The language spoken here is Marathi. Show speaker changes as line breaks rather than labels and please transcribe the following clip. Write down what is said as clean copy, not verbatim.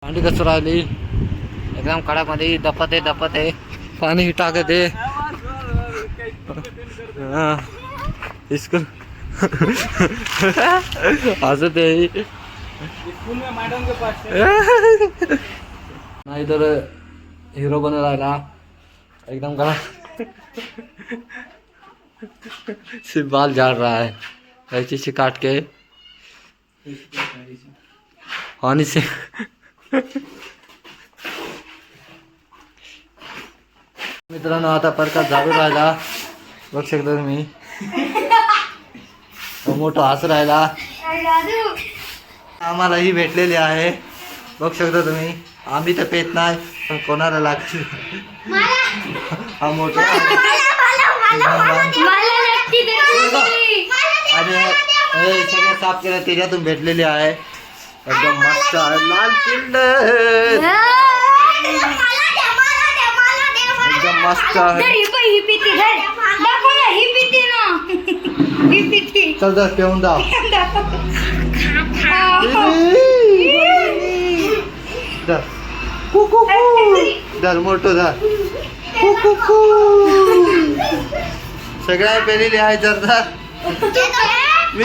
भांडी कसं राहिली एकदम कडामध्ये दपत आहे पाणी टाकत आहे इसको हंसत है
स्कूल में मैडम के पास
ना इधर हीरो बन रहा है एकदम गला सिर्फ बाल झाड़ रहा है ऐसी से काट के पानी से मित्रांनो आता प्रकाश झाडू राहिला बघ शकता तुम्ही मोठा हस राहिला आम्हाला ही भेटलेली आहे बघ शकता तुम्ही आम्ही तर पेत नाही पण कोणाला लागते हा मोठा आणि हे सगळं साफ केलं त्याच्यातून भेटलेली आहे एकदम मस्त आहे लाल किल्ल एकदम मस्त आहे चल दर पिऊन जा दर मोठं दर सगळ्या पेलेली आहे जर मी